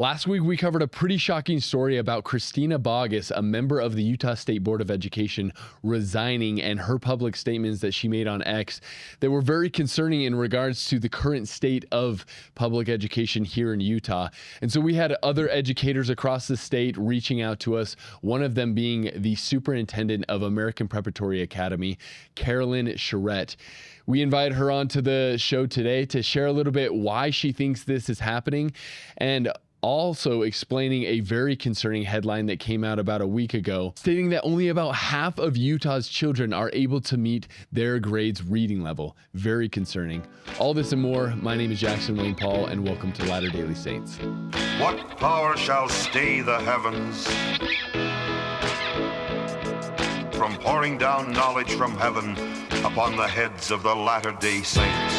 Last week, we covered a pretty shocking story about Christina Boggess, a member of the Utah State Board of Education, resigning, and her public statements that she made on X that were very concerning in regards to the current state of public education here in Utah. And so we had other educators across the state reaching out to us, one of them being the superintendent of American Preparatory Academy, Carolyn Sheret. We invited her onto the show today to share a little bit why she thinks this is happening, and also explaining a very concerning headline that came out about a week ago, stating that only about half of Utah's children are able to meet their grade's reading level. Very concerning. All this and more. My name is Jackson Wayne Paul, and welcome to Latter-day Saints. What power shall stay the heavens from pouring down knowledge from heaven upon the heads of the Latter-day Saints?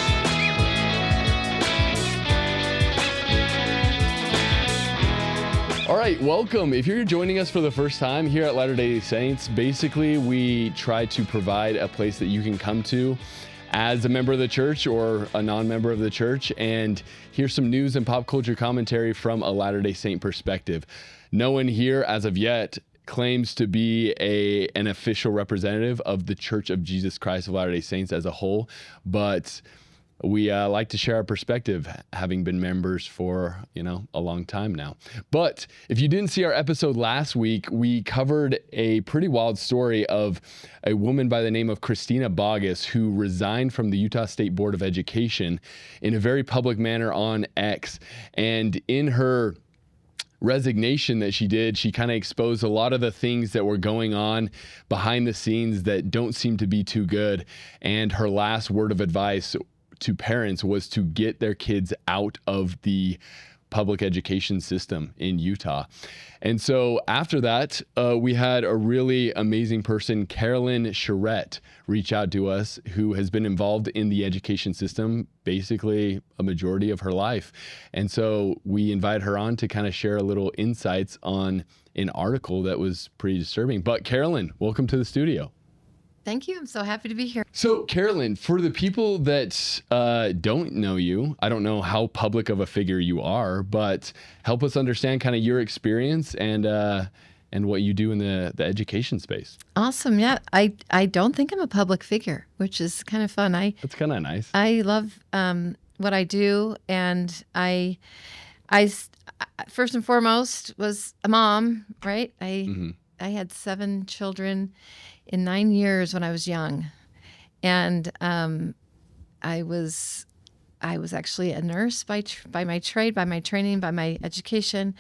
All right, welcome. If you're joining us for the first time here at Latter-day Saints, basically we try to provide a place that you can come to as a member of the church or a non-member of the church and hear some news and pop culture commentary from a Latter-day Saint perspective. No one here, as of yet, claims to be an official representative of the Church of Jesus Christ of Latter-day Saints as a whole, but we like to share our perspective, having been members for, a long time now. But if you didn't see our episode last week, we covered a pretty wild story of a woman by the name of Christina Boggess, who resigned from the Utah State Board of Education in a very public manner on X. And in her resignation that she did, she kind of exposed a lot of the things that were going on behind the scenes that don't seem to be too good. And her last word of advice to parents was to get their kids out of the public education system in Utah. And so after that, we had a really amazing person, Carolyn Sheret, reach out to us, who has been involved in the education system basically a majority of her life. And so we invited her on to kind of share a little insights on an article that was pretty disturbing. But Carolyn, welcome to the studio. Thank you. I'm so happy to be here. So, Carolyn, for the people that don't know you, I don't know how public of a figure you are, but help us understand kind of your experience and what you do in the education space. Awesome. Yeah, I don't think I'm a public figure, which is kind of fun. That's kind of nice. I love what I do, and I first and foremost was a mom, right? I had 7 children in 9 years when I was young, and I was actually a nurse by my trade, by my training, by my education.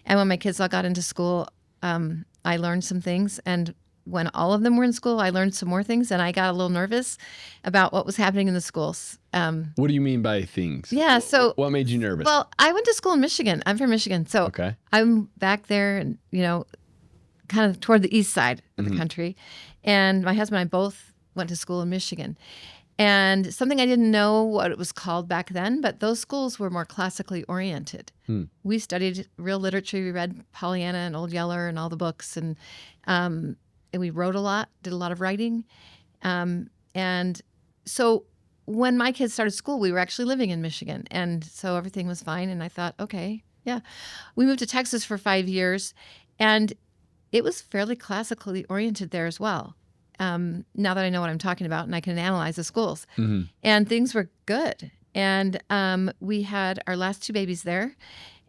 And when my kids all got into school, I learned some things, and when all of them were in school, I learned some more things, and I got a little nervous about what was happening in the schools. What do you mean by things? Yeah, so what made you nervous? Well, I went to school in Michigan. I'm from Michigan, so okay. I'm back there, and kind of toward the east side of the country. And my husband and I both went to school in Michigan. And something I didn't know what it was called back then, but those schools were more classically oriented. We studied real literature. We read Pollyanna and Old Yeller and all the books. And we wrote a lot, did a lot of writing. And so when my kids started school, we were actually living in Michigan. And so everything was fine. And I thought, okay, yeah. We moved to Texas for 5 years. And it was fairly classically oriented there as well. Now that I know what I'm talking about and I can analyze the schools. And things were good. And we had our last 2 babies there.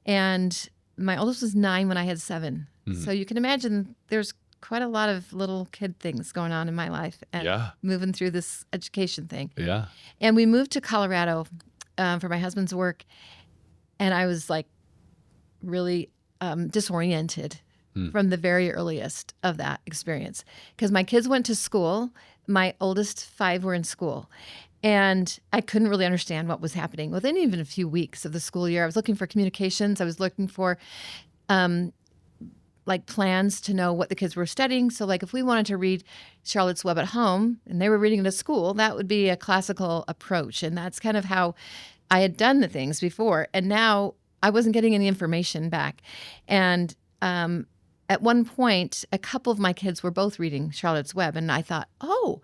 And my oldest was 9 when I had 7. So you can imagine there's quite a lot of little kid things going on in my life and moving through this education thing. Yeah. And we moved to Colorado for my husband's work. And I was like really disoriented from the very earliest of that experience. Because my kids went to school. My oldest 5 were in school. And I couldn't really understand what was happening within even a few weeks of the school year. I was looking for communications. I was looking for plans to know what the kids were studying. So if we wanted to read Charlotte's Web at home and they were reading it at school, that would be a classical approach. And that's kind of how I had done the things before. And now I wasn't getting any information back. And at one point, a couple of my kids were both reading Charlotte's Web, and I thought, oh,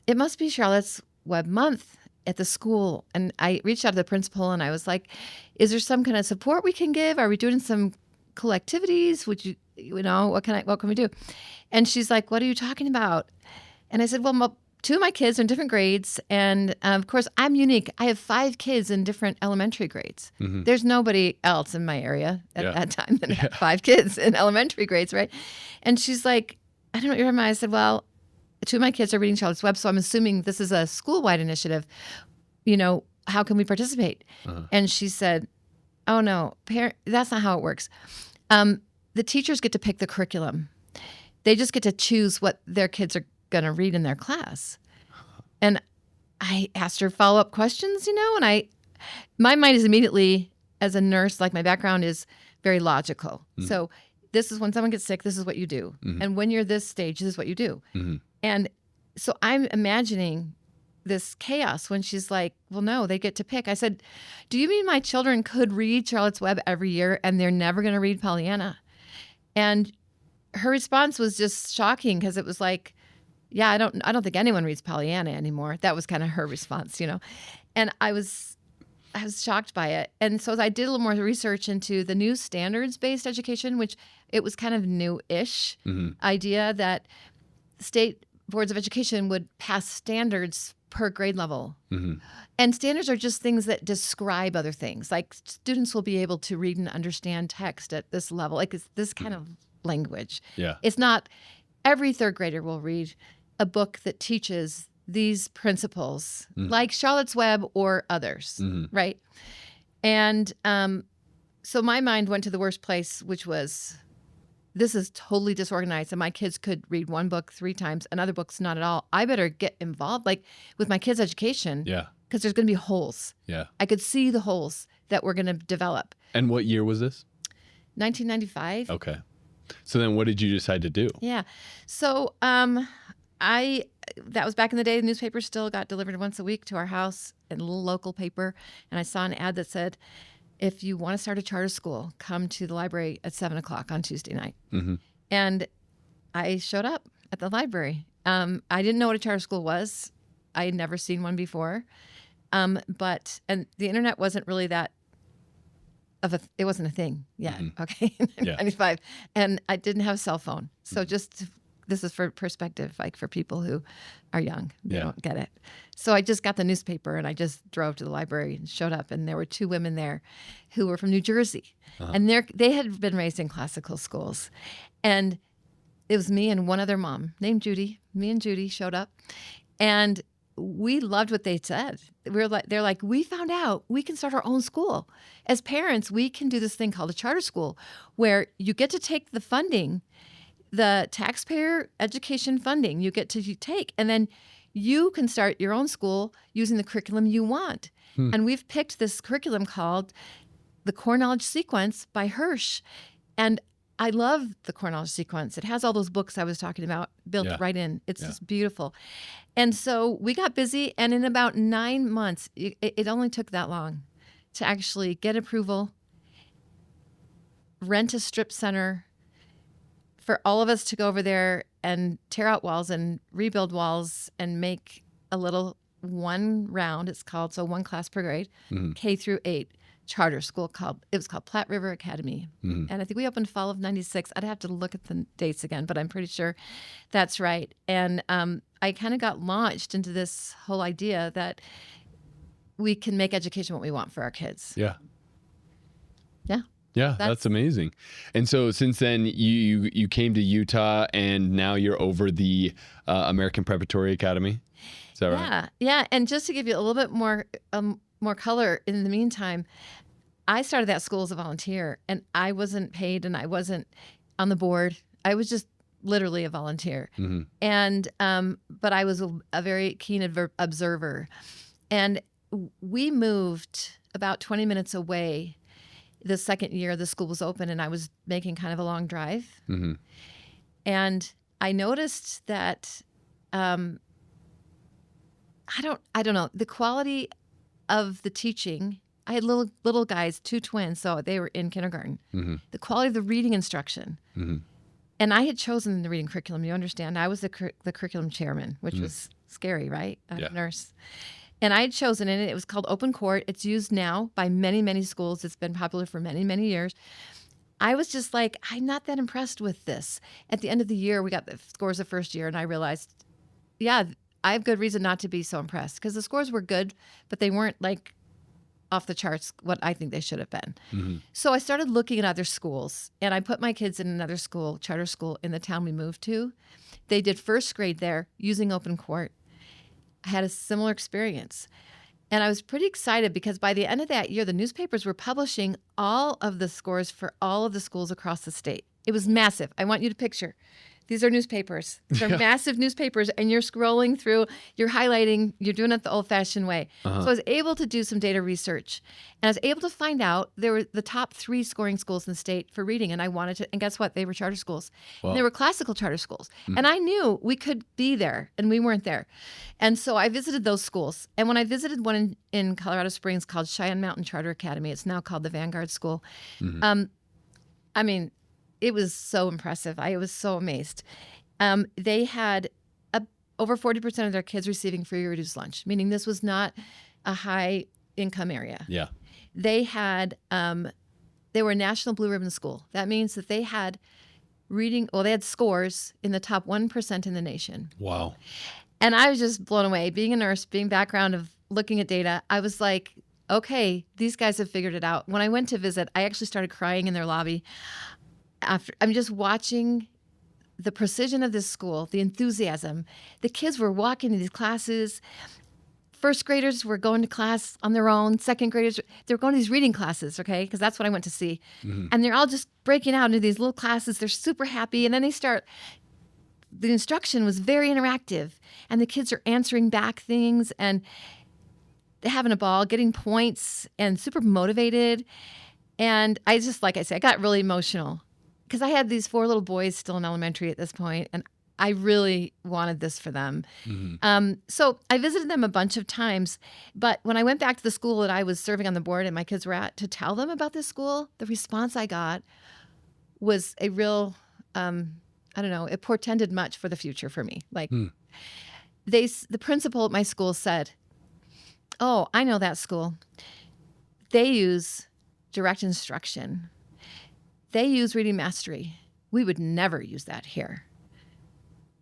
it must be Charlotte's Web month. at the school, and I reached out to the principal, and I was like, "Is there some kind of support we can give? Are we doing some cool activities? Would you, what can we do?" And she's like, "What are you talking about?" And I said, "Well, two of my kids are in different grades, and of course, I'm unique. I have 5 kids in different elementary grades. There's nobody else in my area at that time that had 5 kids in elementary grades, right?" And she's like, "I don't know what you're talking about." I said, "Well, 2 of my kids are reading Charlotte's Web, so I'm assuming this is a school-wide initiative. How can we participate?" And she said, "Oh, no, that's not how it works. The teachers get to pick the curriculum. They just get to choose what their kids are going to read in their class." And I asked her follow-up questions, and my mind is immediately, as a nurse, like my background is very logical. So this is when someone gets sick, this is what you do. And when you're this stage, this is what you do. And so I'm imagining this chaos when she's like, "Well, no, they get to pick." I said, "Do you mean my children could read Charlotte's Web every year and they're never going to read Pollyanna?" And her response was just shocking, because it was like, "Yeah, I don't think anyone reads Pollyanna anymore." That was kind of her response, And I was shocked by it. And so I did a little more research into the new standards-based education, which it was kind of new-ish idea that state boards of education would pass standards per grade level. And standards are just things that describe other things. Like, students will be able to read and understand text at this level. Like, it's this kind of language. Yeah. It's not every 3rd grader will read a book that teaches these principles, like Charlotte's Web or others, right? And so my mind went to the worst place, which was, this is totally disorganized, and my kids could read one book 3 times and other books not at all. I better get involved, like, with my kids' education, because there's going to be holes. Yeah, I could see the holes that we're going to develop. And what year was this? 1995. Okay. So then what did you decide to do? Yeah. So that was back in the day. The newspaper still got delivered once a week to our house in a little local paper. And I saw an ad that said, "If you want to start a charter school, come to the library at 7:00 on Tuesday night." And I showed up at the library. I didn't know what a charter school was. I had never seen one before. And the internet wasn't really that it wasn't a thing yet. Okay. 95. And I didn't have a cell phone. So this is for perspective, like for people who are young, they don't get it. So I just got the newspaper and I just drove to the library and showed up. And there were 2 women there who were from New Jersey. And they had been raised in classical schools. And it was me and one other mom named Judy. Me and Judy showed up. And we loved what they said. They're like, "We found out we can start our own school. As parents, we can do this thing called a charter school, where you get to take the funding, the taxpayer education funding you get to take, and then you can start your own school using the curriculum you want." And we've picked this curriculum called the Core Knowledge Sequence by Hirsch. And I love the Core Knowledge Sequence. It has all those books I was talking about built right in. It's just beautiful. And so we got busy, and in about 9 months, it only took that long to actually get approval, rent a strip center, for all of us to go over there and tear out walls and rebuild walls and make a little 1 round, it's called, so 1 class per grade, K through 8 charter school it was called Platte River Academy. And I think we opened fall of 96. I'd have to look at the dates again, but I'm pretty sure that's right. And I kind of got launched into this whole idea that we can make education what we want for our kids. Yeah. Yeah. Yeah, that's amazing. And so since then, you came to Utah, and now you're over the American Preparatory Academy. Is that right? Yeah. And just to give you a little bit more color, in the meantime, I started that school as a volunteer, and I wasn't paid, and I wasn't on the board. I was just literally a volunteer. And but I was a very keen observer. And we moved about 20 minutes away the second year the school was open, and I was making kind of a long drive. And I noticed that I don't know, the quality of the teaching. I had little guys, 2 twins, so they were in kindergarten. The quality of the reading instruction. And I had chosen the reading curriculum. You understand? I was the curriculum chairman, which was scary, right? I'm a nurse. And I had chosen it. It was called Open Court. It's used now by many, many schools. It's been popular for many, many years. I was just like, I'm not that impressed with this. At the end of the year, we got the scores the first year, and I realized, yeah, I have good reason not to be so impressed because the scores were good, but they weren't like off the charts what I think they should have been. Mm-hmm. So I started looking at other schools, and I put my kids in another school, charter school, in the town we moved to. They did first grade there using Open Court. I had a similar experience. And I was pretty excited because by the end of that year, the newspapers were publishing all of the scores for all of the schools across the state. It was massive. I want you to picture. These are newspapers. They're massive newspapers, and you're scrolling through, you're highlighting, you're doing it the old-fashioned way. So I was able to do some data research, and I was able to find out there were the top 3 scoring schools in the state for reading, and I wanted to, and guess what? They were charter schools. Wow. And they were classical charter schools. And I knew we could be there, and we weren't there. And so I visited those schools. And when I visited one in Colorado Springs called Cheyenne Mountain Charter Academy, it's now called the Vanguard School. I mean, it was so impressive. I was so amazed. They had over 40% of their kids receiving free or reduced lunch, meaning this was not a high income area. Yeah. They had, they were a national blue ribbon school. That means that they had they had scores in the top 1% in the nation. Wow. And I was just blown away. Being a nurse, being background of looking at data, I was like, okay, these guys have figured it out. When I went to visit, I actually started crying in their lobby. I'm just watching the precision of this school, the enthusiasm. The kids were walking to these classes. First graders were going to class on their own. Second graders, they were going to these reading classes, okay? Because that's what I went to see. And they're all just breaking out into these little classes. They're super happy. And then the instruction was very interactive. And the kids are answering back things and they're having a ball, getting points and super motivated. And I just, like I said, I got really emotional. Because I had these 4 little boys still in elementary at this point, and I really wanted this for them. So I visited them a bunch of times, but when I went back to the school that I was serving on the board and my kids were at to tell them about this school, the response I got was a real, I don't know, it portended much for the future for me. Like the principal at my school said, "Oh, I know that school. They use direct instruction. They use reading mastery. We would never use that here."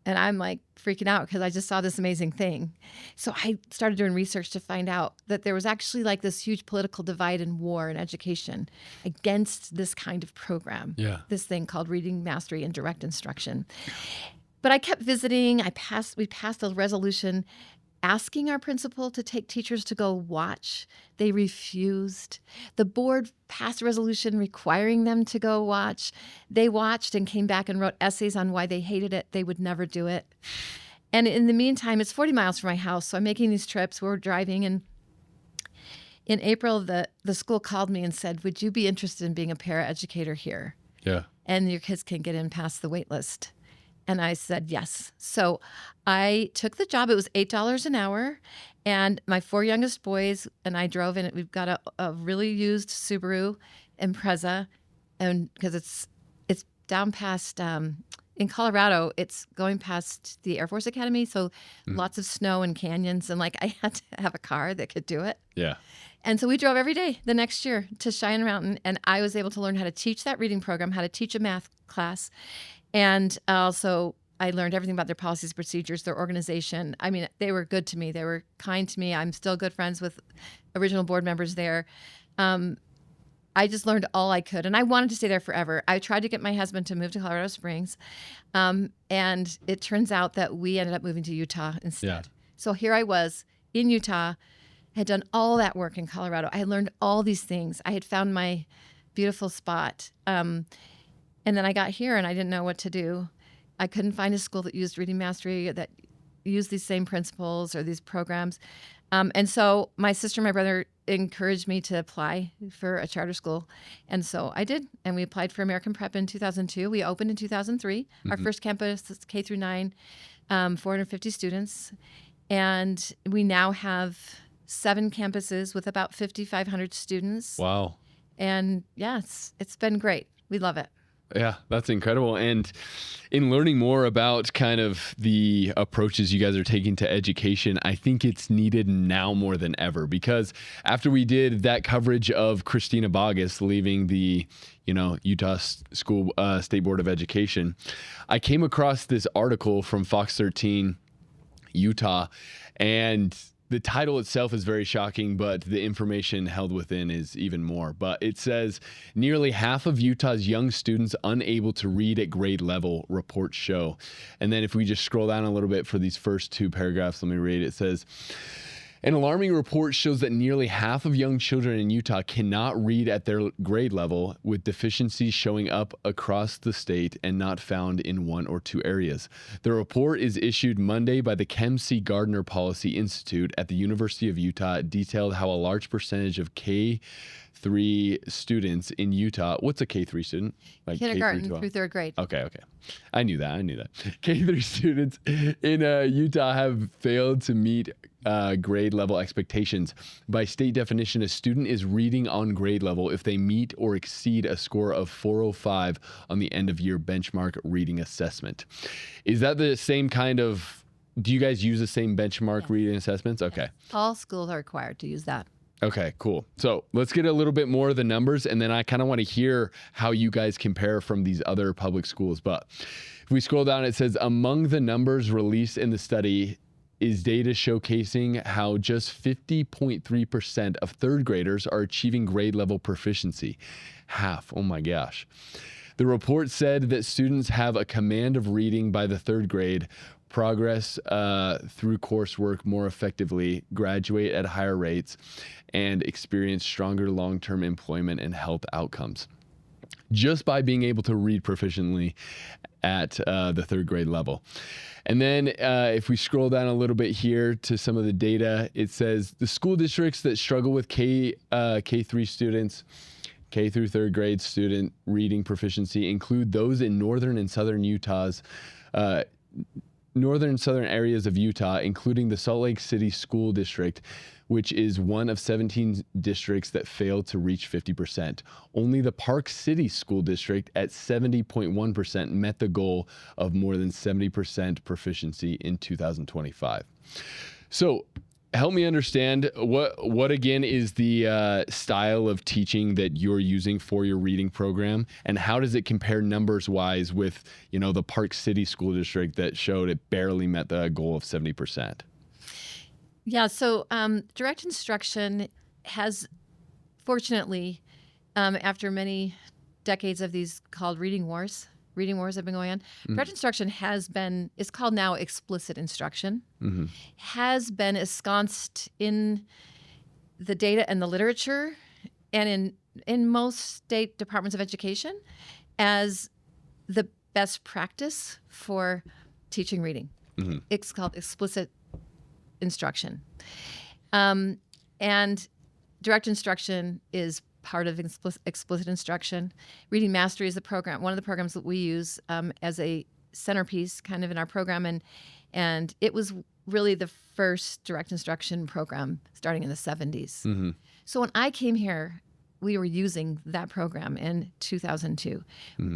And I'm like freaking out because I just saw this amazing thing. So I started doing research to find out that there was actually like this huge political divide and war in education against this kind of program. Yeah. This thing called reading mastery and direct instruction. But I kept visiting. We passed a resolution asking our principal to take teachers to go watch. They refused. The board passed a resolution requiring them to go watch. They watched and came back and wrote essays on why they hated it. They would never do it. And in the meantime, it's 40 miles from my house, so I'm making these trips. We're driving, and in April, the school called me and said, "Would you be interested in being a paraeducator here? Yeah. And your kids can get in past the wait list." And I said yes. So I took the job. It was $8 an hour. And my 4 youngest boys and I drove in it. We've got a really used Subaru Impreza. And because it's down past, in Colorado, it's going past the Air Force Academy. So lots of snow and canyons. And like I had to have a car that could do it. Yeah. And so we drove every day the next year to Cheyenne Mountain. And I was able to learn how to teach that reading program, how to teach a math class. And also, I learned everything about their policies, procedures, their organization. I mean, they were good to me. They were kind to me. I'm still good friends with original board members there. I just learned all I could. And I wanted to stay there forever. I tried to get my husband to move to Colorado Springs. And it turns out that we ended up moving to Utah instead. Yeah. So here I was in Utah, had done all that work in Colorado. I had learned all these things. I had found my beautiful spot. And then I got here and I didn't know what to do. I couldn't find a school that used reading mastery, that used these same principles or these programs. And so my sister and my brother encouraged me to apply for a charter school. And so I did. And we applied for American Prep in 2002. We opened in 2003. Our first campus is K through 9, 450 students. And we now have 7 campuses with about 5,500 students. Wow. And yeah, it's been great. We love it. Yeah, that's incredible. And in learning more about kind of the approaches you guys are taking to education, I think it's needed now more than ever, because after we did that coverage of Christina Bogus leaving the Utah School State Board of Education, I came across this article from Fox 13 Utah, and the title itself is very shocking, but the information held within is even more. But it says nearly half of Utah's young students unable to read at grade level, reports show. And then if we just scroll down a little bit for these first two paragraphs, let me read. It says, an alarming report shows that nearly half of young children in Utah cannot read at their grade level, with deficiencies showing up across the state and not found in one or two areas. The report is issued Monday by the Kem C. Gardner Policy Institute at the University of Utah. Detailed how a large percentage of K-3 students in Utah. What's a K-3 student? Like Kindergarten K-12? through third grade. Okay. I knew that. K-3 students in Utah have failed to meet grade level expectations. By state definition, a student is reading on grade level if they meet or exceed a score of 405 on the end of year benchmark reading assessment. Is that the same kind of, do you guys use the same benchmark reading assessments? Okay. All schools are required to use that. Okay, cool. So let's get a little bit more of the numbers, and then I kind of want to hear how you guys compare from these other public schools. But if we scroll down, it says among the numbers released in the study is data showcasing how just 50.3% of third graders are achieving grade level proficiency. Half, oh my gosh. The report said that students have a command of reading by the third grade, progress through coursework more effectively, graduate at higher rates, and experience stronger long-term employment and health outcomes, just by being able to read proficiently at the third grade level. And then if we scroll down a little bit here to some of the data, it says the school districts that struggle with K-3 students, K through third grade student reading proficiency include those in northern and southern Utah's northern and southern areas of Utah, including the Salt Lake City School District, which is one of 17 districts that failed to reach 50%. Only the Park City School District at 70.1% met the goal of more than 70% proficiency in 2025. So help me understand what again is the style of teaching that you're using for your reading program, and how does it compare numbers wise with the Park City School District that showed it barely met the goal of 70%? Yeah, so direct instruction has, fortunately, after many decades of these called reading wars have been going on, direct instruction is called now explicit instruction, has been ensconced in the data and the literature and in most state departments of education as the best practice for teaching reading. It's called explicit instruction. And direct instruction is part of explicit instruction. Reading Mastery is one of the programs that we use as a centerpiece kind of in our program. And it was really the first direct instruction program starting in the 70s. So when I came here, we were using that program in 2002.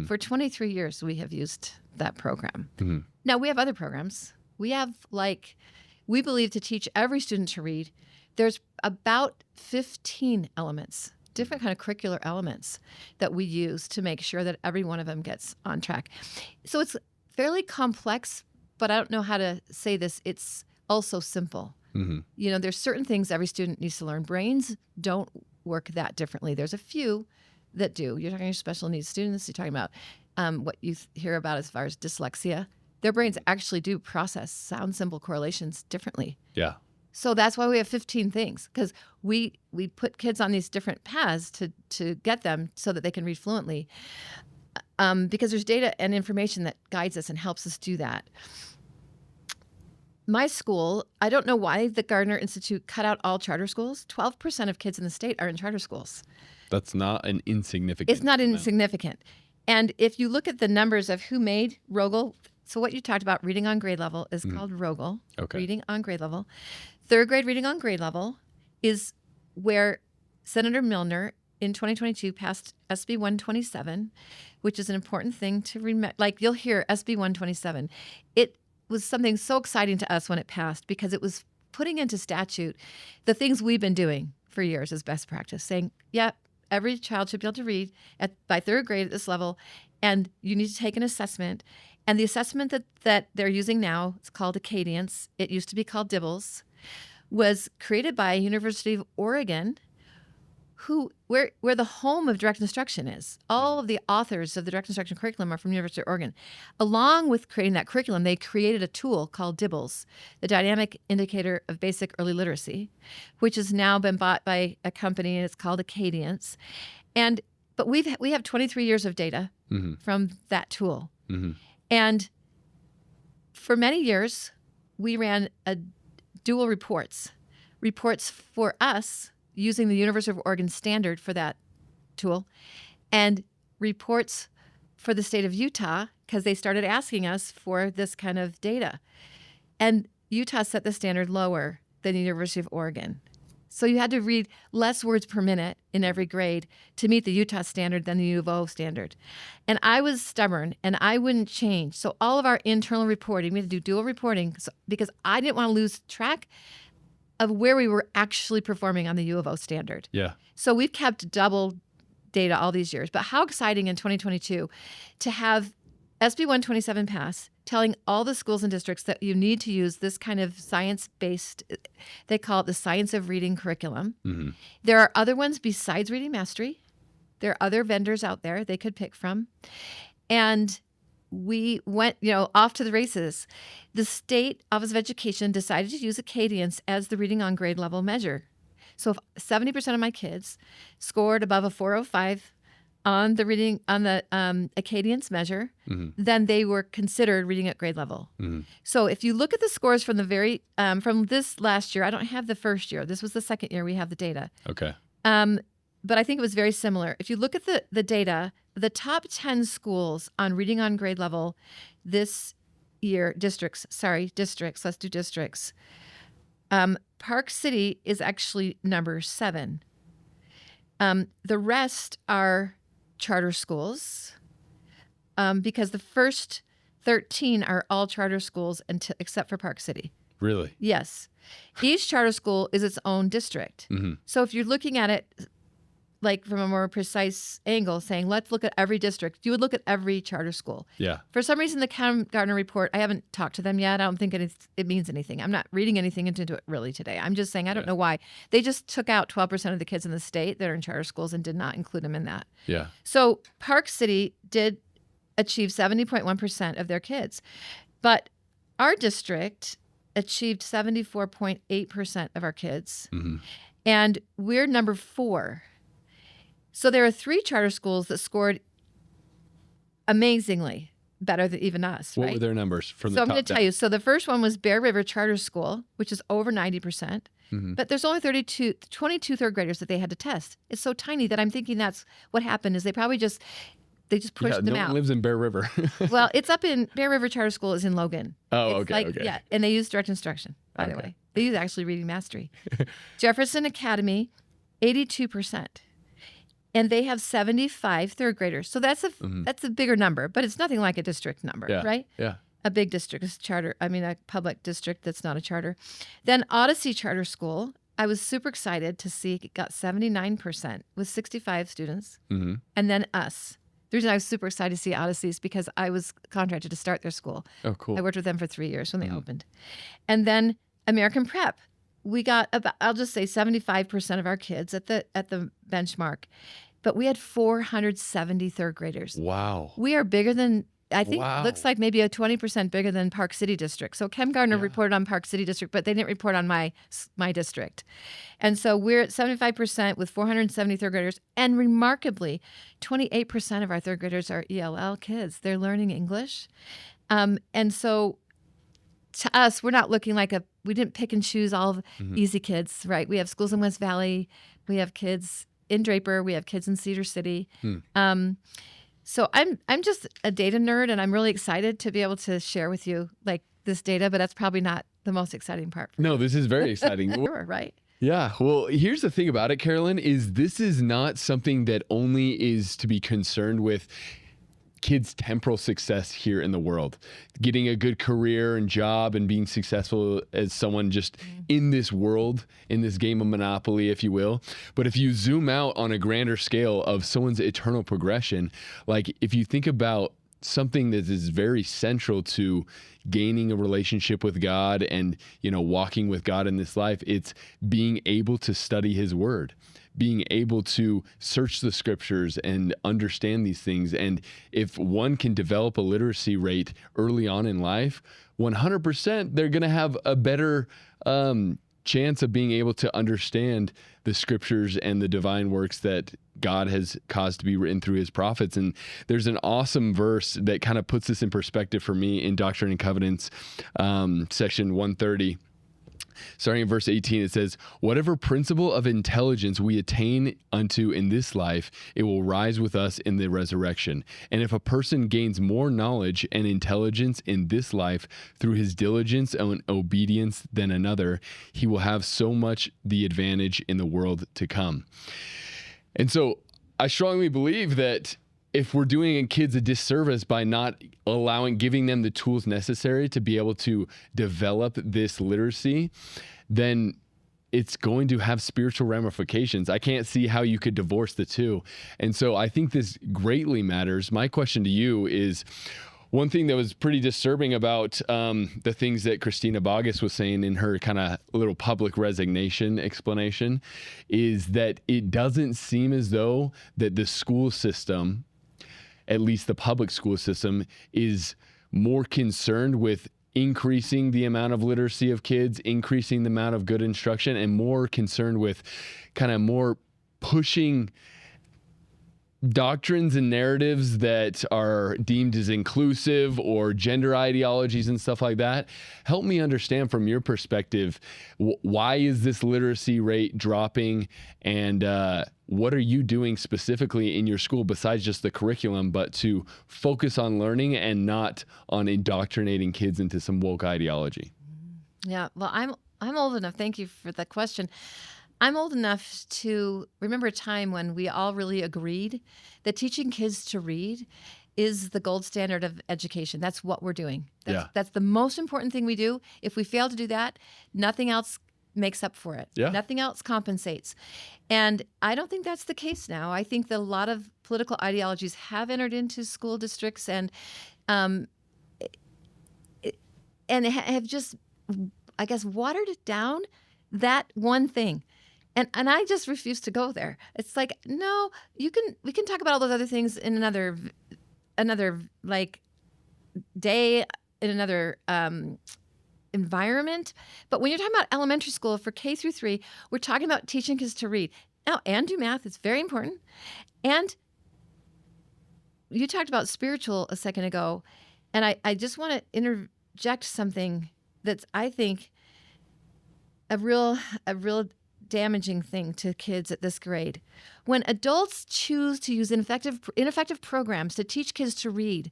For 23 years, we have used that program. Now, we have other programs. We believe to teach every student to read, there's about 15 elements, different kind of curricular elements that we use to make sure that every one of them gets on track. So it's fairly complex, but I don't know how to say this. It's also simple. There's certain things every student needs to learn. Brains don't work that differently. There's a few that do. You're talking about special needs students. You're talking about what you hear about as far as dyslexia. Their brains actually do process sound symbol correlations differently. Yeah. So that's why we have 15 things, because we put kids on these different paths to get them so that they can read fluently, because there's data and information that guides us and helps us do that. My school, I don't know why the Gardner Institute cut out all charter schools. 12% of kids in the state are in charter schools. That's not an insignificant. It's not insignificant. And if you look at the numbers of who made Rogel, so what you talked about, reading on grade level, is called Rogel. Okay. Reading on grade level. Third grade reading on grade level is where Senator Milner in 2022 passed SB 127, which is an important thing to remember. Like you'll hear SB 127. It was something so exciting to us when it passed because it was putting into statute the things we've been doing for years as best practice, saying, yeah, every child should be able to read by third grade at this level, and you need to take an assessment. And the assessment that they're using now, it's called Acadience. It used to be called Dibbles, was created by University of Oregon, where the home of direct instruction is. All of the authors of the direct instruction curriculum are from University of Oregon. Along with creating that curriculum, they created a tool called Dibbles, the Dynamic Indicator of Basic Early Literacy, which has now been bought by a company, and it's called Acadience. But we have 23 years of data from that tool. And for many years, we ran dual reports for us using the University of Oregon standard for that tool, and reports for the state of Utah because they started asking us for this kind of data. And Utah set the standard lower than the University of Oregon. So you had to read less words per minute in every grade to meet the Utah standard than the U of O standard. And I was stubborn, and I wouldn't change. So all of our internal reporting, we had to do dual reporting because I didn't want to lose track of where we were actually performing on the U of O standard. Yeah. So we've kept double data all these years. But how exciting in 2022 to have SB 127 pass, telling all the schools and districts that you need to use this kind of science-based, they call it the science of reading curriculum. There are other ones besides Reading Mastery. There are other vendors out there they could pick from. And we went, off to the races. The State Office of Education decided to use Acadience as the reading on grade level measure. So if 70% of my kids scored above a 405 on the reading on the Acadience measure, then they were considered reading at grade level. So if you look at the scores from the from this last year, I don't have the first year. This was the second year we have the data. Okay. But I think it was very similar. If you look at the data, the top 10 schools on reading on grade level this year, districts, let's do districts. Park City is actually number 7. The rest are charter schools because the first 13 are all charter schools except for Park City. Really? Yes. Each charter school is its own district. So if you're looking at it like from a more precise angle, saying, let's look at every district, you would look at every charter school. Yeah. For some reason, the Gardner report, I haven't talked to them yet. I don't think it means anything. I'm not reading anything into it really today. I'm just saying, I don't know why. They just took out 12% of the kids in the state that are in charter schools and did not include them in that. Yeah. So Park City did achieve 70.1% of their kids. But our district achieved 74.8% of our kids. And we're number 4. So there are 3 charter schools that scored amazingly better than even us. What were their numbers from the top? So I'm going to tell you. So the first one was Bear River Charter School, which is over 90%. But there's only 22 third graders that they had to test. It's so tiny that I'm thinking that's what happened is they probably just pushed them no out. one lives in Bear River. Well, it's up in Bear River Charter School is in Logan. Oh, it's okay. Yeah, and they use direct instruction, by the way. They use actually Reading Mastery. Jefferson Academy, 82%. And they have 75 third graders. So that's a bigger number, but it's nothing like a district number, right? Yeah. A big district is a public district that's not a charter. Then Odyssey Charter School, I was super excited to see it got 79% with 65 students. And then us. The reason I was super excited to see Odyssey is because I was contracted to start their school. Oh, cool. I worked with them for 3 years when they opened. And then American Prep. We got about, I'll just say 75% of our kids at the benchmark, but we had 470 third graders. Wow. We are bigger than, I think, looks like maybe a 20% bigger than Park City District. So Kem Gardner reported on Park City District, but they didn't report on my district. And so we're at 75% with 470 third graders. And remarkably, 28% of our third graders are ELL kids. They're learning English. And so to us, we're not looking like we didn't pick and choose all of easy kids, right? We have schools in West Valley. We have kids in Draper. We have kids in Cedar City. So I'm just a data nerd, and I'm really excited to be able to share with you like this data, but that's probably not the most exciting part. No, this is very exciting. Sure, right? Yeah. Well, here's the thing about it, Carolyn, is this is not something that only is to be concerned with kids' temporal success here in the world, getting a good career and job and being successful as someone just in this world, in this game of Monopoly, if you will. But if you zoom out on a grander scale of someone's eternal progression, like if you think about something that is very central to gaining a relationship with God and, walking with God in this life, it's being able to study his word, being able to search the scriptures and understand these things. And if one can develop a literacy rate early on in life, 100% they're going to have a better chance of being able to understand the scriptures and the divine works that God has caused to be written through his prophets. And there's an awesome verse that kind of puts this in perspective for me in Doctrine and Covenants, section 130. Starting in verse 18, it says, "Whatever principle of intelligence we attain unto in this life, it will rise with us in the resurrection. And if a person gains more knowledge and intelligence in this life through his diligence and obedience than another, he will have so much the advantage in the world to come." And so I strongly believe that if we're doing kids a disservice by not giving them the tools necessary to be able to develop this literacy, then it's going to have spiritual ramifications. I can't see how you could divorce the two. And so I think this greatly matters. My question to you is, one thing that was pretty disturbing about the things that Christina Bogus was saying in her kind of little public resignation explanation is that it doesn't seem as though that the school system, at least the public school system, is more concerned with increasing the amount of literacy of kids, increasing the amount of good instruction, and more concerned with kind of more pushing doctrines and narratives that are deemed as inclusive or gender ideologies and stuff like that. Help me understand from your perspective, why is this literacy rate dropping, and what are you doing specifically in your school besides just the curriculum, but to focus on learning and not on indoctrinating kids into some woke ideology? Yeah, well, I'm old enough. Thank you for the question. I'm old enough to remember a time when we all really agreed that teaching kids to read is the gold standard of education. That's what we're doing. That's the most important thing we do. If we fail to do that, nothing else makes up for it. Yeah. Nothing else compensates. And I don't think that's the case now. I think that a lot of political ideologies have entered into school districts and have just, I guess, watered down that one thing. And I just refuse to go there. It's like, no, we can talk about all those other things in another like day, in another environment. But when you're talking about elementary school for K through 3, we're talking about teaching kids to read. Now, and do math. It's very important. And you talked about spiritual a second ago. And I just want to interject something that's, I think, a real damaging thing to kids at this grade. When adults choose to use ineffective programs to teach kids to read,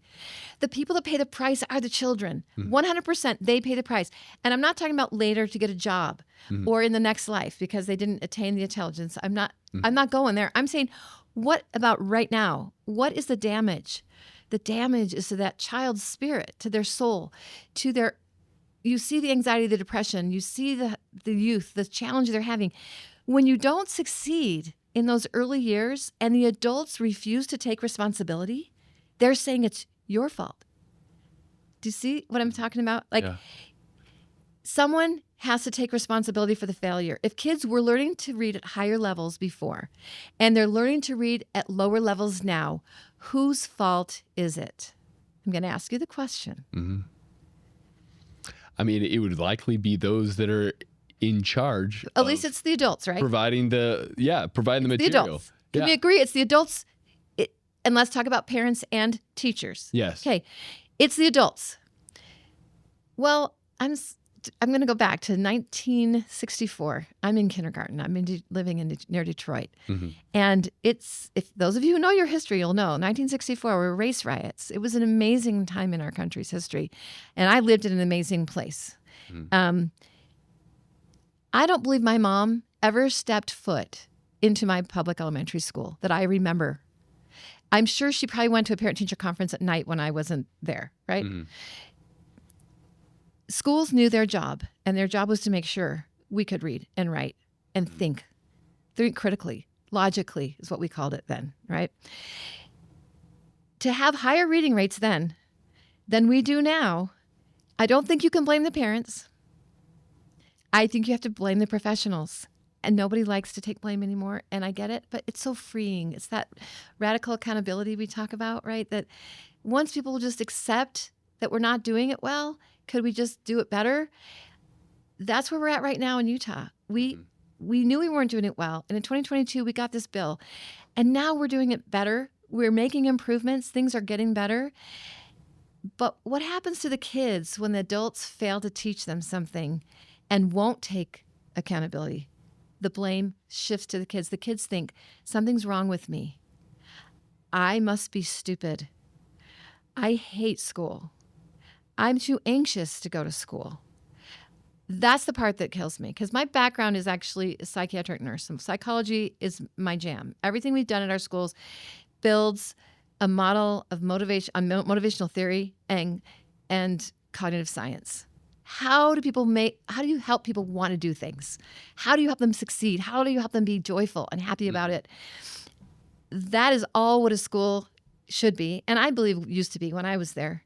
the people that pay the price are the children. 100% they pay the price. And I'm not talking about later to get a job or in the next life because they didn't attain the intelligence. I'm not going there. I'm saying, what about right now? What is the damage? The damage is to that child's spirit, to their soul, to their. You see the anxiety, the depression, you see the youth, the challenge they're having. When you don't succeed in those early years and the adults refuse to take responsibility, they're saying it's your fault. Do you see what I'm talking about? Someone has to take responsibility for the failure. If kids were learning to read at higher levels before and they're learning to read at lower levels now, whose fault is it? I'm going to ask you the question. Mm-hmm. I mean, it would likely be those that are in charge. At least it's the adults, right? Providing the material. The adults. Can we agree it's the adults? And let's talk about parents and teachers. Yes. Okay. It's the adults. Well, I'm going to go back to 1964. I'm in kindergarten. I'm living near Detroit. Mm-hmm. And if those of you who know your history, you'll know 1964 were race riots. It was an amazing time in our country's history. And I lived in an amazing place. Mm-hmm. I don't believe my mom ever stepped foot into my public elementary school that I remember. I'm sure she probably went to a parent-teacher conference at night when I wasn't there, right? Mm-hmm. Schools knew their job, and their job was to make sure we could read and write and think critically, logically is what we called it then, right? To have higher reading rates then than we do now, I don't think you can blame the parents. I think you have to blame the professionals. And nobody likes to take blame anymore. And I get it, but it's so freeing. It's that radical accountability we talk about, right? That once people just accept that we're not doing it well, could we just do it better? That's where we're at right now in Utah. We knew we weren't doing it well. And in 2022, we got this bill. And now we're doing it better. We're making improvements. Things are getting better. But what happens to the kids when the adults fail to teach them something and won't take accountability? The blame shifts to the kids. The kids think, something's wrong with me. I must be stupid. I hate school. I'm too anxious to go to school. That's the part that kills me, because my background is actually a psychiatric nurse. And psychology is my jam. Everything we've done at our schools builds a model of motivational theory and cognitive science. How do you help people want to do things? How do you help them succeed? How do you help them be joyful and happy about it? That is all what a school should be. And I believe used to be when I was there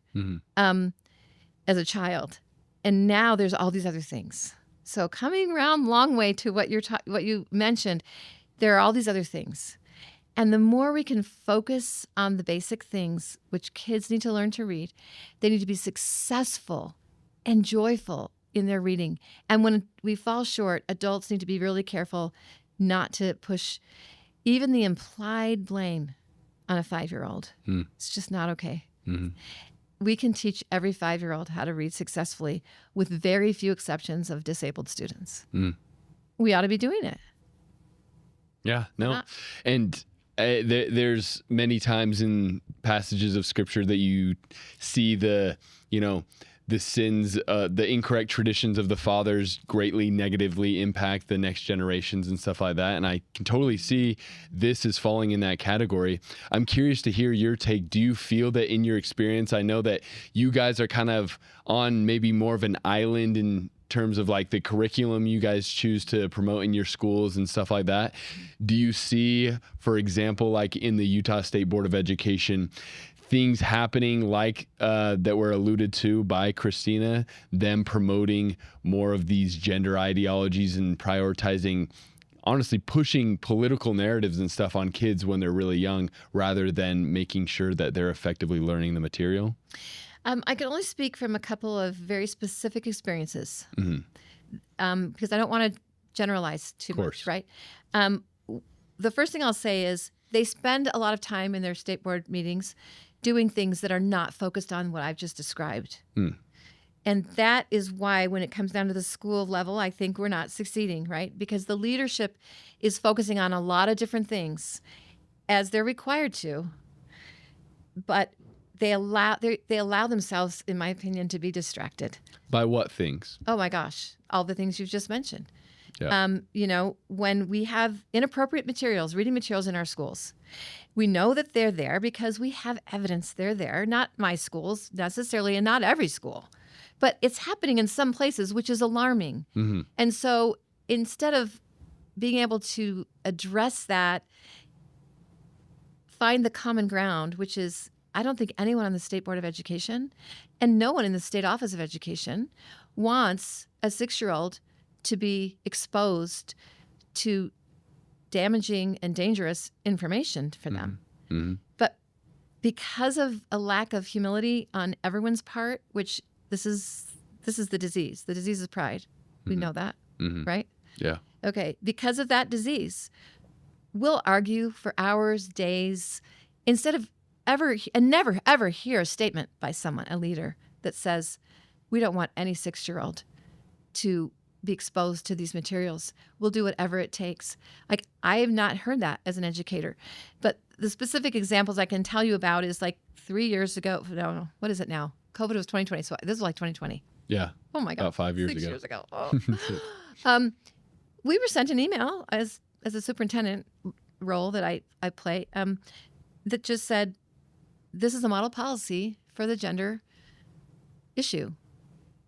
as a child. And now there's all these other things. So coming around long way to what you mentioned, there are all these other things. And the more we can focus on the basic things, which kids need to learn to read, they need to be successful and joyful in their reading. And when we fall short, adults need to be really careful not to push even the implied blame on a 5-year-old. It's just not okay. Mm-hmm. We can teach every 5-year-old how to read successfully with very few exceptions of disabled students. We ought to be doing it. Yeah, no. And there's many times in passages of scripture that you see the sins, the incorrect traditions of the fathers greatly negatively impact the next generations and stuff like that. And I can totally see this is falling in that category. I'm curious to hear your take. Do you feel that in your experience, I know that you guys are kind of on maybe more of an island in terms of like the curriculum you guys choose to promote in your schools and stuff like that. Do you see, for example, like in the Utah State Board of Education, things happening like that were alluded to by Christina, them promoting more of these gender ideologies and prioritizing, honestly, pushing political narratives and stuff on kids when they're really young, rather than making sure that they're effectively learning the material? I can only speak from a couple of very specific experiences, because I don't want to generalize too much, right? The first thing I'll say is they spend a lot of time in their state board meetings doing things that are not focused on what I've just described. And that is why when it comes down to the school level, I think we're not succeeding, right? Because the leadership is focusing on a lot of different things as they're required to, but they allow themselves, in my opinion, to be distracted. By what things? Oh my gosh, all the things you've just mentioned. Yeah. When we have inappropriate materials, reading materials in our schools, we know that they're there because we have evidence they're there. Not my schools necessarily, and not every school, but it's happening in some places, which is alarming. And so instead of being able to address that, find the common ground, which is, I don't think anyone on the State Board of Education and no one in the State Office of Education wants a 6-year-old to be exposed to damaging and dangerous information for them. But because of a lack of humility on everyone's part, which this is the disease. The disease is pride. We know that, right? Yeah. Okay. Because of that disease, we'll argue for hours, days, instead of never, ever hear a statement by someone, a leader, that says, we don't want any 6-year-old to be exposed to these materials. We'll do whatever it takes. Like, I have not heard that as an educator. But the specific examples I can tell you about is like 3 years ago. No, what is it now? COVID was 2020. So this was like 2020. Yeah. Oh my God. About 5 years 6 ago. years ago. Oh. we were sent an email as a superintendent role that I play that just said, this is a model policy for the gender issue.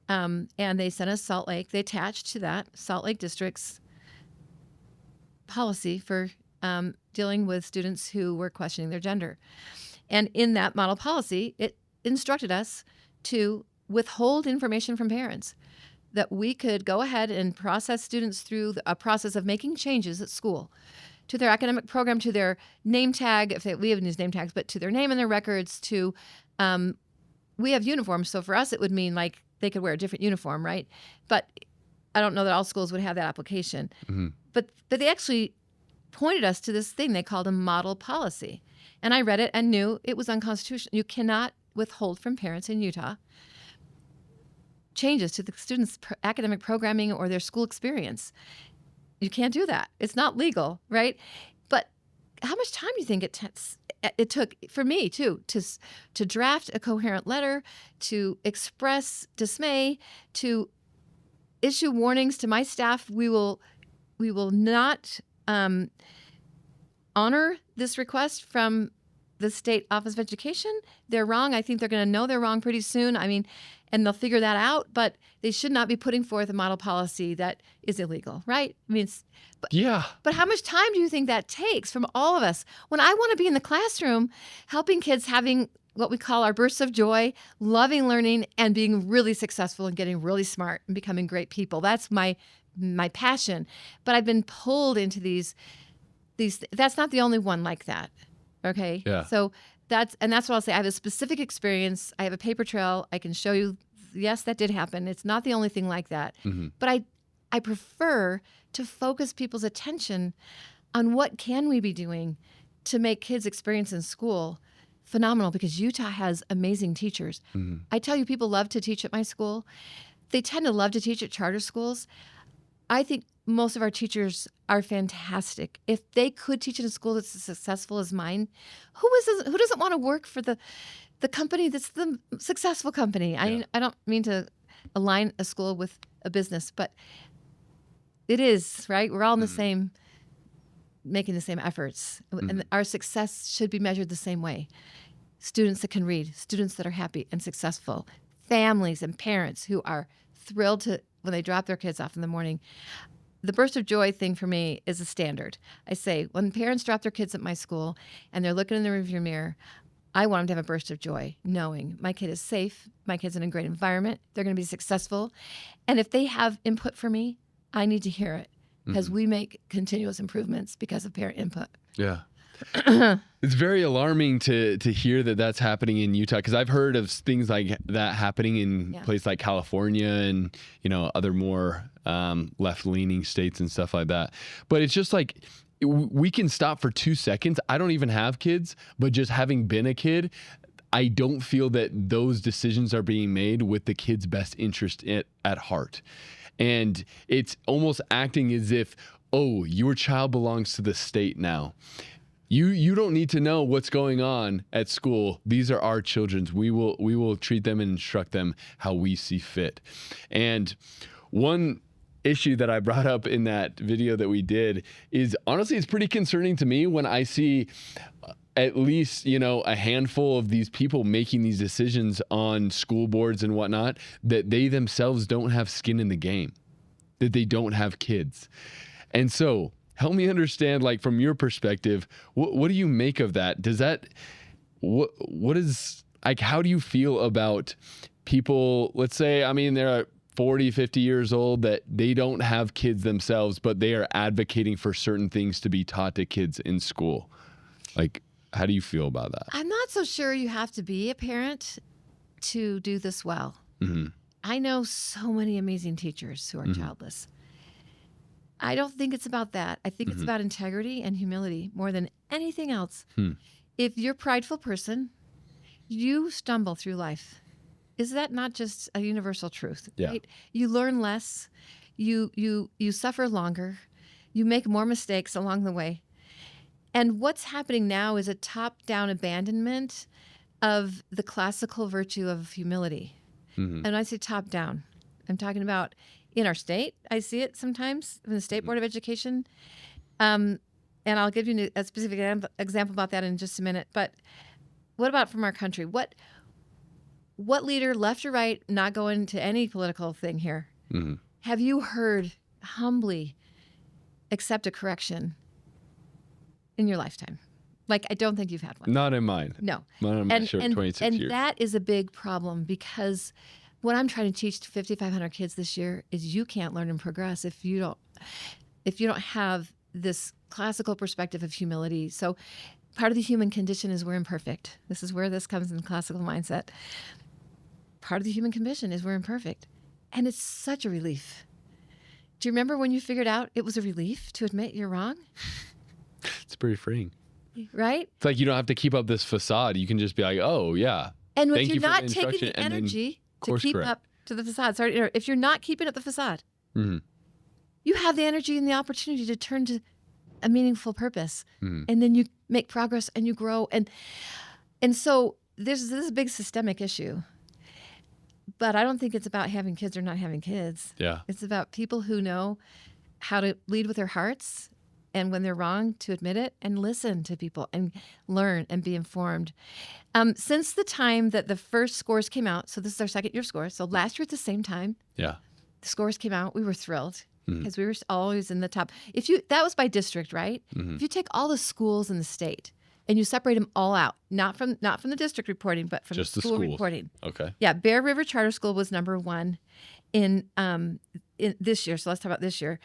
And they sent us Salt Lake. They attached to that Salt Lake District's policy for dealing with students who were questioning their gender. And in that model policy, it instructed us to withhold information from parents, that we could go ahead and process students through a process of making changes at school to their academic program, to their name tag, we have these name tags, but to their name and their records, to, we have uniforms. So for us, it would mean like they could wear a different uniform, right? But I don't know that all schools would have that application. Mm-hmm. But they actually pointed us to this thing they called a model policy. And I read it and knew it was unconstitutional. You cannot withhold from parents in Utah changes to the students' academic programming or their school experience. You can't do that. It's not legal, right? But how much time do you think it took for me too to draft a coherent letter, to express dismay, to issue warnings to my staff? We will not honor this request from the State Office of Education. They're wrong. I think they're going to know they're wrong pretty soon. I mean, and they'll figure that out, but they should not be putting forth a model policy that is illegal, right? I mean, but how much time do you think that takes from all of us? When I want to be in the classroom, helping kids having what we call our bursts of joy, loving learning, and being really successful and getting really smart and becoming great people. That's my passion. But I've been pulled into these. That's not the only one like that. Okay. Yeah. So that's what I'll say. I have a specific experience. I have a paper trail. I can show you. Yes, that did happen. It's not the only thing like that. Mm-hmm. But I prefer to focus people's attention on what can we be doing to make kids' experience in school phenomenal, because Utah has amazing teachers. Mm-hmm. I tell you, people love to teach at my school. They tend to love to teach at charter schools. I think most of our teachers are fantastic. If they could teach in a school that's as successful as mine, who doesn't want to work for the company that's the successful company? Yeah. I don't mean to align a school with a business, but it is, right? We're all in the same, making the same efforts. Mm-hmm. And our success should be measured the same way. Students that can read, students that are happy and successful, families and parents who are thrilled to when they drop their kids off in the morning. The burst of joy thing for me is a standard. I say, when parents drop their kids at my school and they're looking in the rearview mirror, I want them to have a burst of joy, knowing my kid is safe, my kid's in a great environment, they're going to be successful. And if they have input for me, I need to hear it, because we make continuous improvements because of parent input. Yeah. It's very alarming to hear that that's happening in Utah, because I've heard of things like that happening in places like California and, other more left-leaning states and stuff like that. But it's just like, we can stop for 2 seconds. I don't even have kids, but just having been a kid, I don't feel that those decisions are being made with the kid's best interest at heart. And it's almost acting as if, oh, your child belongs to the state now. You don't need to know what's going on at school. These are our children's. We will treat them and instruct them how we see fit. And one issue that I brought up in that video that we did is, honestly, it's pretty concerning to me when I see at least, a handful of these people making these decisions on school boards and whatnot, that they themselves don't have skin in the game, that they don't have kids. And so help me understand, like, from your perspective, what do you make of that? Does that, what is, like, how do you feel about people, let's say, they're 40, 50 years old, that they don't have kids themselves, but they are advocating for certain things to be taught to kids in school? Like, how do you feel about that? I'm not so sure you have to be a parent to do this well. Mm-hmm. I know so many amazing teachers who are childless. I don't think it's about that. I think it's about integrity and humility more than anything else. If you're a prideful person, you stumble through life. Is that not just a universal truth? Yeah. Right? You learn less, you suffer longer, you make more mistakes along the way. And what's happening now is a top-down abandonment of the classical virtue of humility. Mm-hmm. And when I say top-down, I'm talking about in our state. I see it sometimes in the State Board of Education. And I'll give you a specific example about that in just a minute. But what about from our country? What leader, left or right, not going to any political thing here, have you heard humbly accept a correction in your lifetime? Like, I don't think you've had one. Not in mine. No. Not in my short 26 years. And that is a big problem, because what I'm trying to teach to 5,500 kids this year is you can't learn and progress if you don't have this classical perspective of humility. So part of the human condition is we're imperfect. This is where this comes in classical mindset. Part of the human condition is we're imperfect. And it's such a relief. Do you remember when you figured out it was a relief to admit you're wrong? It's pretty freeing. Right? It's like you don't have to keep up this facade. You can just be like, oh, yeah. And if Thank you're you for not the taking instruction, the and then energy to course keep correct. up to the facade, if you're not keeping up the facade, you have the energy and the opportunity to turn to a meaningful purpose. And then you make progress and you grow. And so this is a big systemic issue. But I don't think it's about having kids or not having kids. Yeah. It's about people who know how to lead with their hearts, and when they're wrong, to admit it and listen to people and learn and be informed. Since the time that the first scores came out, so this is our second year scores. So last year at the same time, Yeah. the scores came out. We were thrilled because we were always in the top. That was by district, right? If you take all the schools in the state and you separate them all out, not from the district reporting, but from Just the the school schools. reporting. Okay. Yeah, Bear River Charter School was number 1 in this year. So let's talk about this year.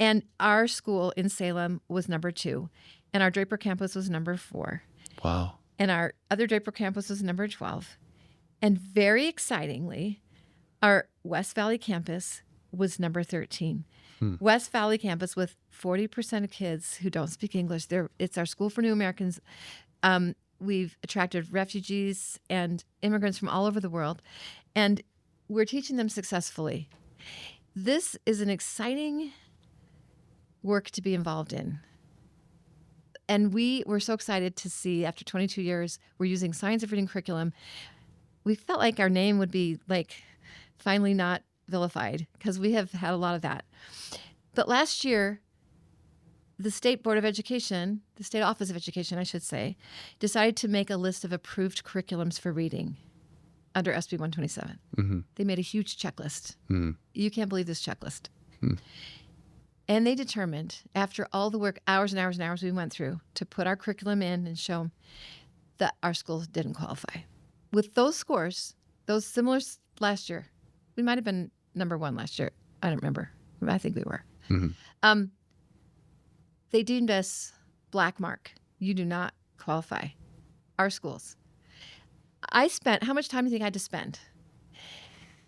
And our school in Salem was number 2. And our Draper campus was number 4. Wow. And our other Draper campus was number 12. And very excitingly, our West Valley campus was number 13. West Valley campus with 40% of kids who don't speak English. It's our school for new Americans. We've attracted refugees and immigrants from all over the world, and we're teaching them successfully. This is an exciting work to be involved in. And we were so excited to see, after 22 years, we're using science of reading curriculum. We felt like our name would be finally not vilified, because we have had a lot of that. But last year, the State Board of Education, the State Office of Education, I should say, decided to make a list of approved curriculums for reading under SB 127. They made a huge checklist. You can't believe this checklist. And they determined, after all the work, hours and hours and hours we went through to put our curriculum in and show them, that our schools didn't qualify. With those scores, those similar last year, we might have been number 1 last year. I don't remember. I think we were. They deemed us black mark. You do not qualify. Our schools. How much time do you think I had to spend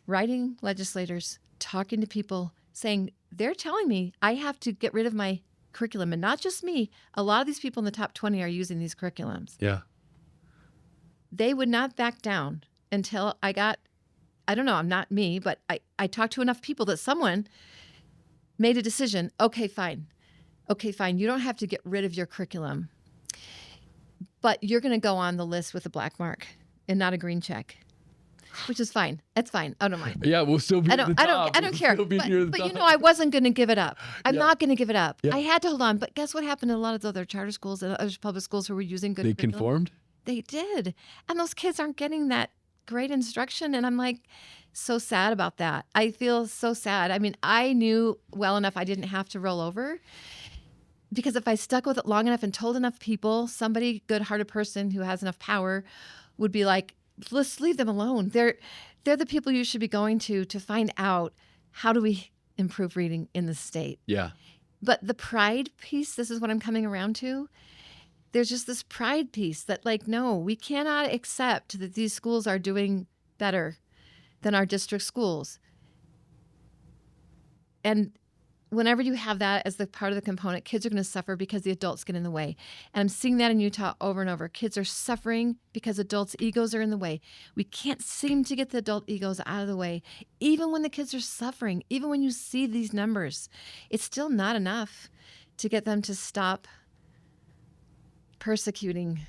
writing legislators, talking to people, saying, they're telling me I have to get rid of my curriculum. And not just me. A lot of these people in the top 20 are using these curriculums. Yeah. They would not back down until I don't know, I'm not me, but I talked to enough people that someone made a decision. Okay, fine. You don't have to get rid of your curriculum, but you're going to go on the list with a black mark and not a green check, which is fine. That's fine. I don't mind. Yeah, we'll still be at the top. I don't care. We'll be near the But top. I wasn't going to give it up. I'm not going to give it up. Yeah. I had to hold on. But guess what happened to a lot of the other charter schools and other public schools who were using good They curriculum? conformed? They did. And those kids aren't getting that great instruction. And I'm so sad about that. I feel so sad. I mean, I knew well enough I didn't have to roll over, because if I stuck with it long enough and told enough people, somebody good-hearted person who has enough power would be like, let's leave them alone. They're the people you should be going to find out, how do we improve reading in the state? Yeah. But the pride piece, this is what I'm coming around to. There's just this pride piece that no, we cannot accept that these schools are doing better than our district schools. And whenever you have that as the part of the component, kids are going to suffer because the adults get in the way. And I'm seeing that in Utah over and over. Kids are suffering because adults' egos are in the way. We can't seem to get the adult egos out of the way. Even when the kids are suffering, even when you see these numbers, it's still not enough to get them to stop persecuting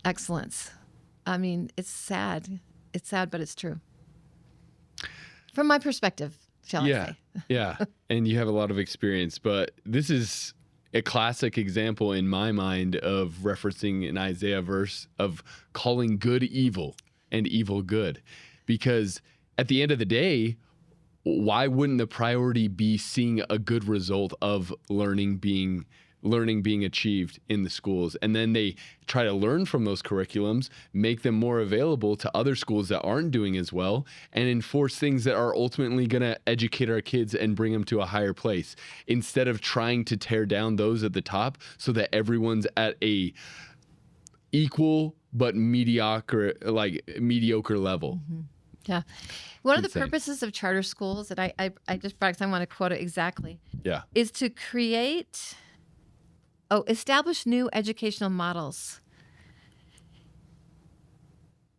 excellence. I mean, it's sad. It's sad, but it's true. From my perspective. shall I say. Yeah. And you have a lot of experience, but this is a classic example in my mind of referencing an Isaiah verse of calling good evil and evil good. Because at the end of the day, why wouldn't the priority be seeing a good result of learning being achieved in the schools? And then they try to learn from those curriculums, make them more available to other schools that aren't doing as well, and enforce things that are ultimately going to educate our kids and bring them to a higher place, instead of trying to tear down those at the top so that everyone's at a equal but mediocre level. Mm-hmm. Yeah. One of the insane. purposes of charter schools that I just brought, because I want to quote it exactly, is to establish new educational models.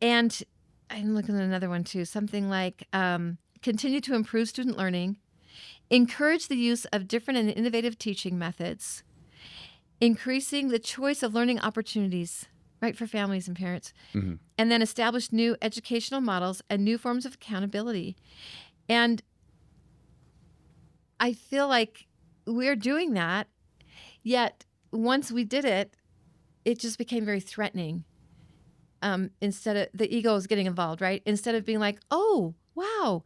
And I'm looking at another one too, something like continue to improve student learning, encourage the use of different and innovative teaching methods, increasing the choice of learning opportunities, right, for families and parents, and then establish new educational models and new forms of accountability. And I feel like we're doing that, yet once we did it, it just became very threatening. Instead of the ego is getting involved, right? Instead of being like, oh, wow.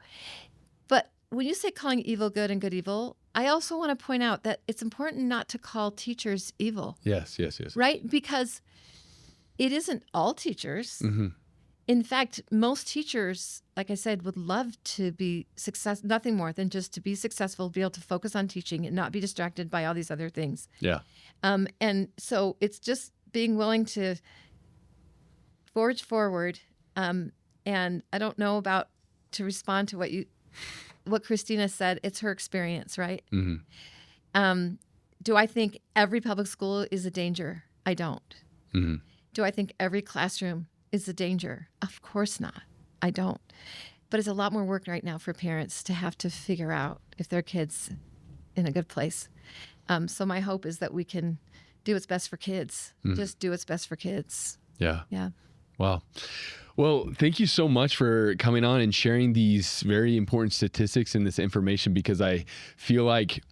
But when you say calling evil good and good evil, I also want to point out that it's important not to call teachers evil. Yes. Right? Because it isn't all teachers. Mm-hmm. In fact, most teachers, like I said, would love to be nothing more than just to be successful, be able to focus on teaching and not be distracted by all these other things. Yeah. And so it's just being willing to forge forward. And I don't know about to respond to what Christina said. It's her experience, right? Mm-hmm. Do I think every public school is a danger? I don't. Mm-hmm. Do I think every classroom is a danger? Of course not. I don't. But it's a lot more work right now for parents to have to figure out if their kid's in a good place. So my hope is that we can do what's best for kids. Just do what's best for kids. Yeah. Yeah. Wow. Well, thank you so much for coming on and sharing these very important statistics and this information, because I feel like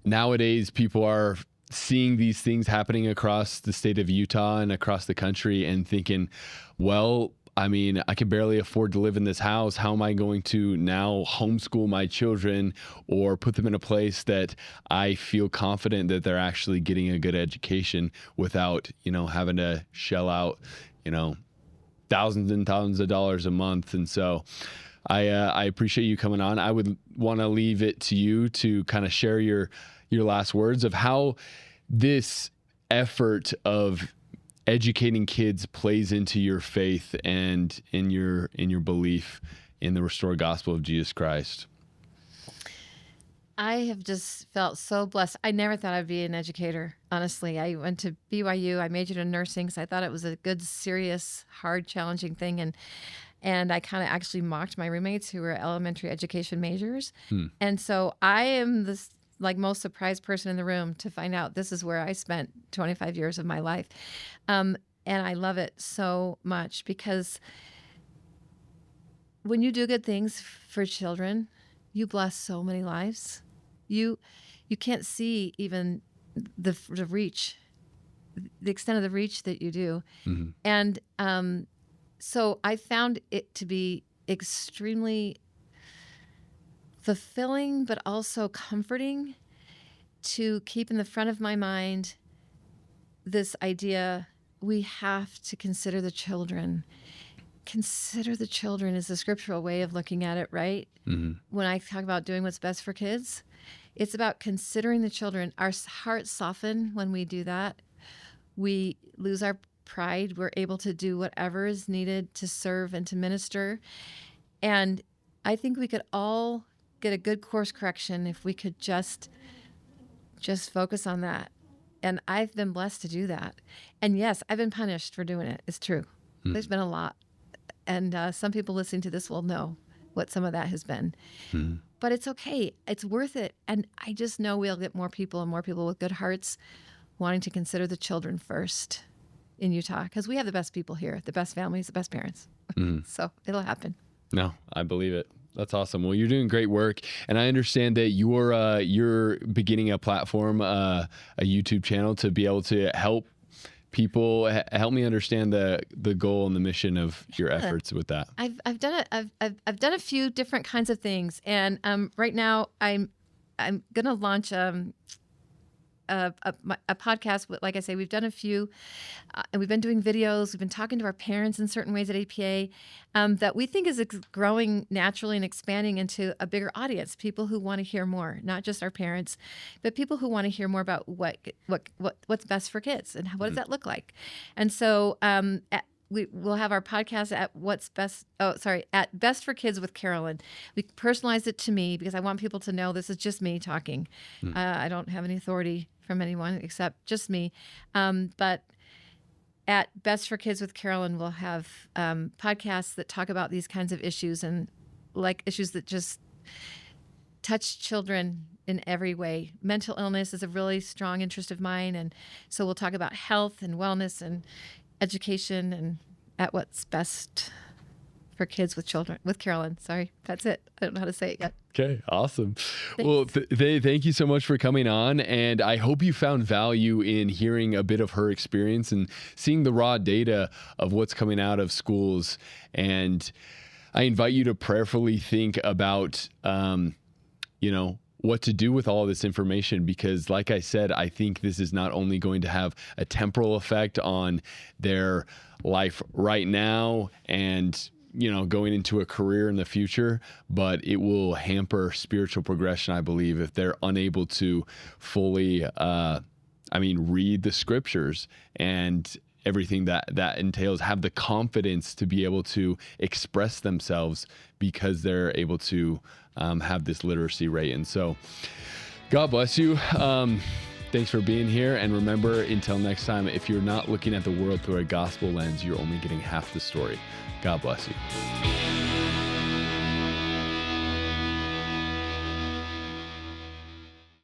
nowadays people are seeing these things happening across the state of Utah and across the country and thinking, well, I mean, I can barely afford to live in this house. How am I going to now homeschool my children or put them in a place that I feel confident that they're actually getting a good education without, having to shell out, thousands and thousands of dollars a month? And so I appreciate you coming on. I would want to leave it to you to kind of share your last words of how this effort of educating kids plays into your faith and in your belief in the restored gospel of Jesus Christ. I have just felt so blessed. I never thought I'd be an educator, honestly. I went to BYU. I majored in nursing because I thought it was a good, serious, hard, challenging thing. And I kind of actually mocked my roommates who were elementary education majors. And so I am this most surprised person in the room to find out this is where I spent 25 years of my life. And I love it so much, because when you do good things for children, you bless so many lives. You can't see even the reach, the extent of the reach that you do. Mm-hmm. And so I found it to be extremely fulfilling, but also comforting to keep in the front of my mind this idea: we have to consider the children. Consider the children is the scriptural way of looking at it, right? Mm-hmm. When I talk about doing what's best for kids, it's about considering the children. Our hearts soften when we do that. We lose our pride. We're able to do whatever is needed to serve and to minister. And I think we could all get a good course correction if we could just focus on that. And I've been blessed to do that. And yes, I've been punished for doing it. It's true. There's been a lot. And some people listening to this will know what some of that has been. But it's okay. It's worth it. And I just know we'll get more people and more people with good hearts wanting to consider the children first in Utah, because we have the best people here, the best families, the best parents. So it'll happen. No, I believe it. That's awesome. Well, you're doing great work, and I understand that you're beginning a platform, a YouTube channel to be able to help people. Help me understand the goal and the mission of your efforts with that. I've done it. I've done a few different kinds of things, and right now I'm gonna launch a podcast. Like I say, we've done a few, and we've been doing videos. We've been talking to our parents in certain ways at APA that we think is growing naturally and expanding into a bigger audience. People who want to hear more, not just our parents, but people who want to hear more about what's best for kids and what does that look like. And so we'll have our podcast at Best for Kids with Carolyn. We personalized it to me because I want people to know this is just me talking. I don't have any authority from anyone except just me. But at Best for Kids with Carolyn, we'll have podcasts that talk about these kinds of issues and like issues that just touch children in every way. Mental illness is a really strong interest of mine. And so we'll talk about health and wellness and education and at what's best for kids with children with Carolyn. Sorry, that's it. I don't know how to say it yet. Okay, awesome. Thanks. Well, thank you so much for coming on, and I hope you found value in hearing a bit of her experience and seeing the raw data of what's coming out of schools. And I invite you to prayerfully think about, what to do with all of this information, because like I said, I think this is not only going to have a temporal effect on their life right now and, going into a career in the future, but it will hamper spiritual progression, I believe, if they're unable to fully, read the scriptures and everything that entails, have the confidence to be able to express themselves because they're able to have this literacy rate. And so God bless you. Thanks for being here. And remember, until next time, if you're not looking at the world through a gospel lens, you're only getting half the story. God bless you.